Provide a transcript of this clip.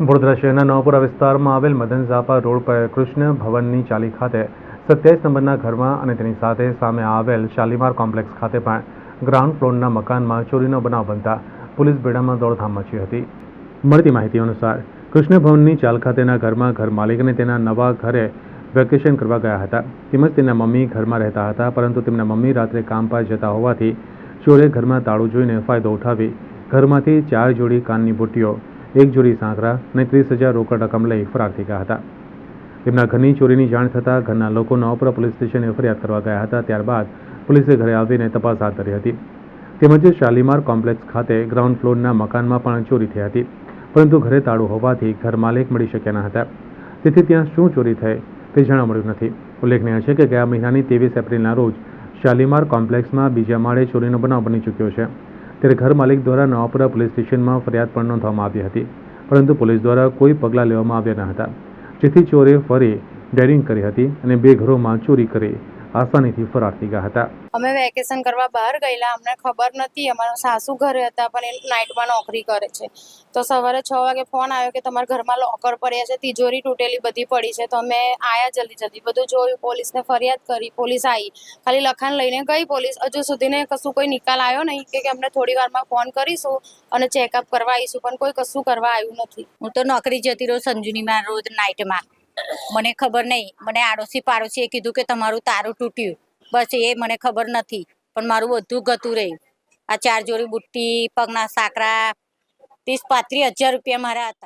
વડોદરા શહેરના નવાપુરા વિસ્તારમાં આવેલ મદન ઝાપા રોડ પર કૃષ્ણ ભવનની ચાલી ખાતે 27 નંબરના ઘરમાં અને તેની સાથે સામે આવેલ શાલીમાર કોમ્પ્લેક્સ ખાતે પણ ગ્રાઉન્ડ ફ્લોરના મકાનમાં ચોરીનો બનાવ બનતા પોલીસ બેડામાં દોડધામ મચી હતી। મળતી માહિતી અનુસાર કૃષ્ણ ભવનની ચાલ ખાતેના ઘરમાં ઘર માલિક અને તેના નવા ઘરે વેકેશન કરવા ગયા હતા તેમજ તેના મમ્મી ઘરમાં રહેતા હતા, પરંતુ તેમના મમ્મી રાત્રે કામ પર જતા હોવાથી ચોરે ઘરમાં તાળું જોઈને ફાયદો ઉઠાવી ઘરમાંથી 4 જોડી કાનની બુટ્ટીઓ, 1 જોડી સાંકડા અને 30,000 રોકડ રકમ લઈ ફરાર થઈ ગયા હતા। તેમના ઘરની ચોરીની જાણ થતાં ઘરના લોકો નવાપુરા પોલીસ સ્ટેશને ફરિયાદ કરવા ગયા હતા। ત્યારબાદ પોલીસે ઘરે આવીને તપાસ હાથ ધરી હતી। તેમજ શાલીમાર કોમ્પ્લેક્સ ખાતે ગ્રાઉન્ડ ફ્લોરના મકાનમાં પણ ચોરી થઈ હતી, પરંતુ ઘરે તાળું હોવાથી ઘર માલિક મળી શક્યા ન હતા, તેથી ત્યાં શું ચોરી થઈ તે જાણવા મળ્યું નથી। ઉલ્લેખનીય છે કે ગયા મહિનાની 23 એપ્રિલના રોજ શાલીમાર કોમ્પ્લેક્સમાં બીજા માળે ચોરીનો બનાવ બની ચૂક્યો છે, ત્યારે ઘર માલિક દ્વારા નવાપુરા પોલીસ સ્ટેશનમાં ફરિયાદ પણ નોંધવામાં આવી હતી, પરંતુ પોલીસ દ્વારા કોઈ પગલાં લેવામાં આવ્યા ન હતા, જેથી ચોરે ફરી ડેરિંગ કરી હતી અને 2 ઘરોમાં ચોરી કરી આસાનીથી ફરાર થઈ ગયા હતા। અમે વેકેશન કરવા બહાર ગયેલા, અમને ખબર નથી, અમારા સાસુ ઘરે હતા પણ એ નાઇટમાં નોકરી કરે છે। તો સવારે 6 વાગે ફોન આવ્યો કે તમારા ઘરમાં લોકર પડ્યા છે, તિજોરી તૂટેલી બધી પડી છે। તો અમે આયા જલ્દી બધું જોયું, પોલીસને ફરિયાદ કરી, પોલીસ આવી, ખાલી લખાણ લઈને ગઈ પોલીસ, હજુ સુધીને કશું કોઈ નિકાલ આવ્યો નહીં કે અમને થોડી વારમાં ફોન કરીશું અને ચેકઅપ કરવા આવીશું, પણ કોઈ કશું કરવા આવ્યું નથી। હું તો નોકરી જતી રહું સંજુનીમાં રોજ નાઇટમાં, મને ખબર નહીં, મને આડોશી પાડોશીએ કીધું કે તમારું તારું તૂટ્યું, બસ એ મને ખબર નથી, પણ મારું બધું ગતું રહ્યું। આ 4 જોડી બુટ્ટી, પગના સાકરા, 30-35 હજાર રૂપિયા મારા હતા।